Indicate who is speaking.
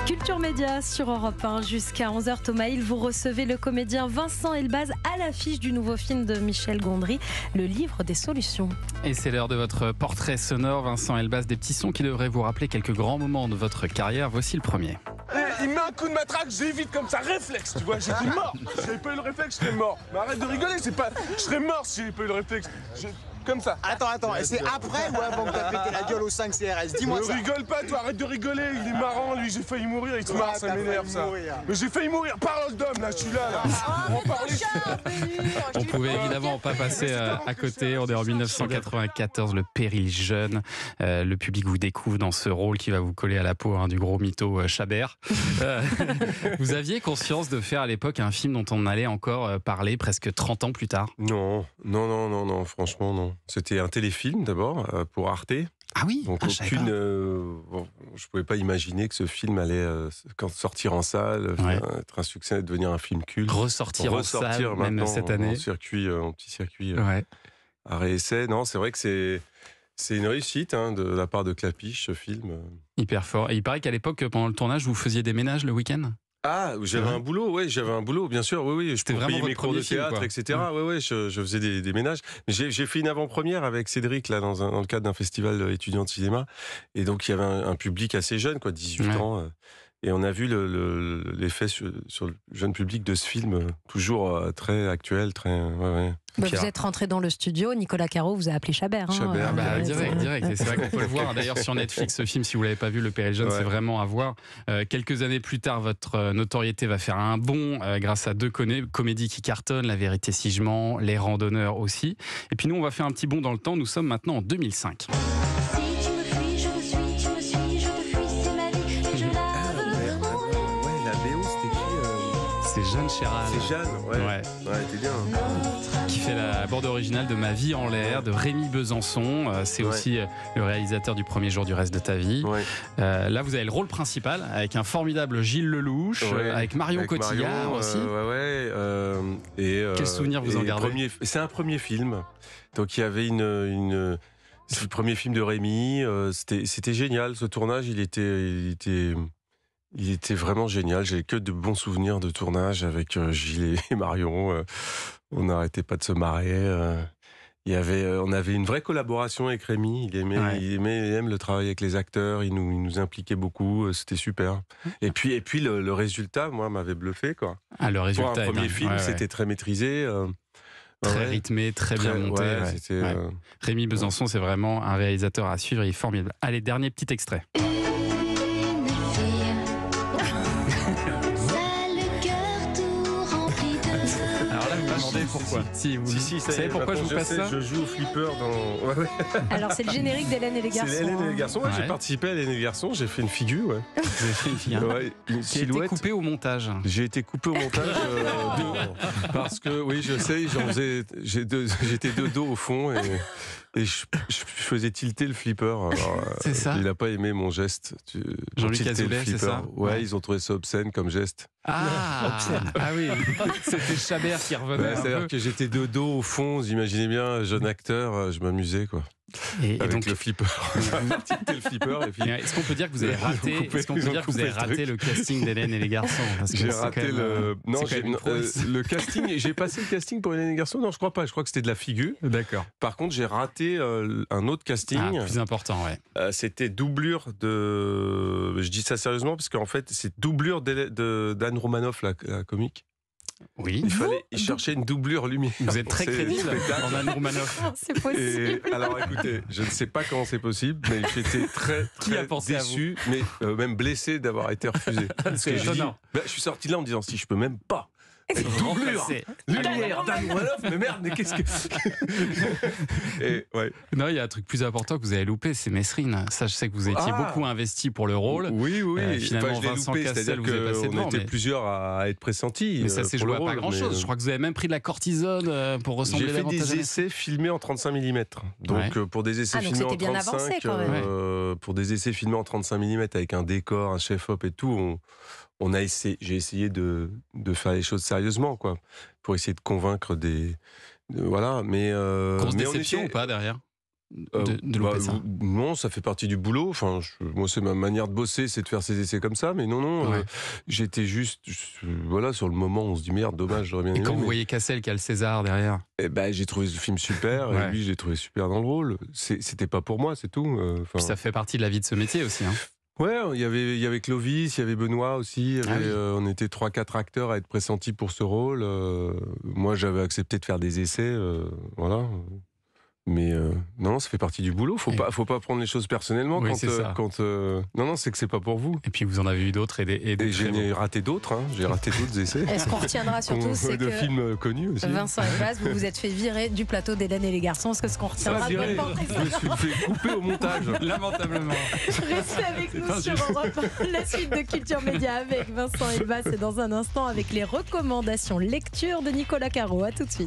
Speaker 1: Culture Média sur Europe 1 jusqu'à 11h. Thomas Hill, vous recevez le comédien Vincent Elbaz à l'affiche du nouveau film de Michel Gondry, Le Livre des Solutions.
Speaker 2: Et c'est l'heure de votre portrait sonore, Vincent Elbaz, des petits sons qui devraient vous rappeler quelques grands moments de votre carrière. Voici le premier.
Speaker 3: Il met un coup de matraque, j'évite comme ça, réflexe, tu vois, j'étais mort. Si j'avais pas eu le réflexe, je serais mort. Mais arrête de rigoler, je serais mort si j'avais pas eu le réflexe. Comme ça.
Speaker 4: Attends, et c'est après ou avant que t'as pété la gueule au 5 CRS? Dis-moi ça.
Speaker 3: Rigole pas, toi, arrête de rigoler, il est marrant, lui, j'ai failli mourir, il se marre, ça m'énerve, ça. Mais j'ai failli mourir, parole d'homme, là, je suis là.
Speaker 2: On pouvait évidemment pas passer à côté. On est en 1994, le péril jeune. Le public vous découvre dans ce rôle qui va vous coller à la peau, du gros mytho Chabert. Vous aviez conscience de faire à l'époque un film dont on allait encore parler presque 30 ans plus tard?
Speaker 5: Non, franchement, non. C'était un téléfilm d'abord pour Arte.
Speaker 2: Ah oui.
Speaker 5: Donc je pouvais pas imaginer que ce film allait sortir en salle, être un succès, devenir un film culte,
Speaker 2: ressortir en salle même cette année.
Speaker 5: En petit circuit arrêt essai. Non, c'est vrai que c'est une réussite de la part de Clapiche, ce film.
Speaker 2: Hyper fort. Et il paraît qu'à l'époque, pendant le tournage, vous faisiez des ménages le week-end?
Speaker 5: Ah, j'avais un boulot, bien sûr, oui.
Speaker 2: C'était vraiment
Speaker 5: mes cours de théâtre, etc. Je faisais des ménages. J'ai fait une avant-première avec Cédric, là, dans le cadre d'un festival étudiant de cinéma. Et donc, il y avait un public assez jeune, 18 ans. Et on a vu l'effet sur le jeune public de ce film, toujours très actuel, très...
Speaker 1: Vous êtes rentré dans le studio, Nicolas Caro vous a appelé Chabert.
Speaker 2: Direct. Et c'est vrai qu'on peut le voir d'ailleurs sur Netflix, ce film, si vous ne l'avez pas vu, Le Péril jeune, c'est vraiment à voir. Quelques années plus tard, votre notoriété va faire un bond grâce à deux comédies qui cartonnent, La Vérité si je mens, Les Randonneurs aussi. Et puis nous, on va faire un petit bond dans le temps. Nous sommes maintenant en 2005. C'est Jeanne Chéral.
Speaker 5: C'est Jeanne, t'es bien.
Speaker 2: Qui fait la bande originale de Ma vie en l'air, de Rémi Besançon. C'est aussi le réalisateur du Premier jour du reste de ta vie. Là, vous avez le rôle principal avec un formidable Gilles Lelouch, avec Marion Cotillard aussi. Quel souvenir vous en gardez?
Speaker 5: C'est un premier film. Donc il y avait c'est le premier film de Rémi. C'était génial. Ce tournage, il était vraiment génial. J'ai que de bons souvenirs de tournage avec Gilles et Marion. On n'arrêtait pas de se marrer. On avait une vraie collaboration avec Rémi. Il aime le travail avec les acteurs. Il nous impliquait beaucoup. C'était super. Et puis le résultat, moi, m'avait bluffé, quoi.
Speaker 2: Le résultat.
Speaker 5: Pour un premier film, c'était très maîtrisé.
Speaker 2: Très rythmé, très bien monté. Rémi Besançon, c'est vraiment un réalisateur à suivre. Il est formidable. Allez, dernier petit extrait. Pourquoi? Vous savez pourquoi je vous passe ça?
Speaker 5: Je joue au flipper dans...
Speaker 1: Alors c'est le générique d'Hélène et les garçons.
Speaker 5: C'est Hélène et les garçons, j'ai participé à Hélène et les garçons, j'ai fait une figure.
Speaker 2: Vous avez fait une figure
Speaker 5: une
Speaker 2: qui a été coupée au montage.
Speaker 5: J'ai été coupé au montage parce que, je sais, j'étais de dos au fond et je faisais tilter le flipper.
Speaker 2: C'est ça.
Speaker 5: Il n'a pas aimé mon geste.
Speaker 2: Jean-Luc Azoulay, c'est ça?
Speaker 5: Ils ont trouvé ça obscène comme geste.
Speaker 2: Ah oui, c'était Chabert qui revenait.
Speaker 5: C'est-à-dire que j'étais de dos au fond, vous imaginez bien, jeune acteur, je m'amusais, quoi. Avec donc le flipper. le flipper et puis...
Speaker 2: Est-ce qu'on peut dire que vous avez raté, le casting d'Hélène et les garçons?
Speaker 5: J'ai raté le casting. J'ai passé le casting pour Hélène et les garçons. Non, je crois pas. Je crois que c'était de la figure.
Speaker 2: D'accord.
Speaker 5: Par contre, j'ai raté un autre casting.
Speaker 2: Plus important,
Speaker 5: c'était doublure de. Je dis ça sérieusement parce qu'en fait, c'est doublure d'Anne Romanoff, la comique.
Speaker 2: Oui.
Speaker 5: Il cherchait une doublure lumière.
Speaker 2: Vous êtes très crédible en Anne Romanoff.
Speaker 1: C'est possible.
Speaker 5: Alors écoutez, je ne sais pas comment c'est possible, mais j'étais très déçu, mais même blessé d'avoir été refusé.
Speaker 2: C'est étonnant.
Speaker 5: Je suis sorti là en me disant si je peux même pas. Doublure lumière d'Anne Romanoff, mais merde, mais qu'est-ce que...
Speaker 2: Non, il y a un truc plus important que vous avez loupé, c'est Mesrine. Ça, je sais que vous étiez beaucoup investi pour le rôle.
Speaker 5: Oui.
Speaker 2: Finalement,
Speaker 5: je l'ai
Speaker 2: Vincent
Speaker 5: loupé,
Speaker 2: Cassel vous est passé devant.
Speaker 5: On était plusieurs à être pressentis.
Speaker 2: Mais ça s'est joué à pas grand-chose. Je crois que vous avez même pris de la cortisone pour ressembler davantage.
Speaker 5: J'ai fait des essais filmés en 35 mm. Donc pour des essais filmés en 35, pour des essais filmés en 35 mm avec un décor, un chef-op et tout, j'ai essayé de faire les choses sérieusement, quoi, pour essayer de convaincre voilà. Mais
Speaker 2: grosse déception ou pas derrière? de louper ça?
Speaker 5: Non, ça fait partie du boulot. Enfin, moi, c'est ma manière de bosser, c'est de faire ces essais comme ça. Mais non,
Speaker 2: Ouais.
Speaker 5: j'étais juste, voilà, sur le moment, on se dit merde, dommage, j'aurais bien
Speaker 2: Et
Speaker 5: aimé.
Speaker 2: quand vous voyez Cassel qui a le César derrière?
Speaker 5: Eh ben, j'ai trouvé ce film super,
Speaker 2: Ouais.
Speaker 5: et lui, j'ai trouvé super dans le rôle. C'était pas pour moi, c'est tout.
Speaker 2: Puis ça fait partie de la vie de ce métier aussi. Hein.
Speaker 5: Ouais, il y avait Clovis, il y avait Benoît aussi.
Speaker 2: Ah oui.
Speaker 5: On était 3-4 acteurs à être pressentis pour ce rôle. Moi, j'avais accepté de faire des essais, voilà. Mais non, ça fait partie du boulot. Faut pas prendre les choses personnellement
Speaker 2: Oui, c'est ça.
Speaker 5: Non, c'est que c'est pas pour vous.
Speaker 2: Et puis vous en avez eu d'autres et des
Speaker 5: Et
Speaker 2: très
Speaker 5: j'en
Speaker 2: beaux.
Speaker 5: ai raté d'autres. J'ai raté d'autres essais.
Speaker 1: Et ce qu'on retiendra surtout, c'est
Speaker 5: de
Speaker 1: que
Speaker 5: films connus aussi.
Speaker 1: Vincent Elbaz, vous vous êtes fait virer du plateau d'Hélène et les garçons. Parce que ce qu'on retiendra de votre portrait,
Speaker 5: Je me suis fait couper au montage.
Speaker 2: Lamentablement.
Speaker 1: restez avec nous
Speaker 2: pas
Speaker 1: sur
Speaker 2: juste.
Speaker 1: Europe 1. La suite de Culture Média avec Vincent Elbaz, c'est dans un instant avec les recommandations lecture de Nicolas Caro. À tout de suite.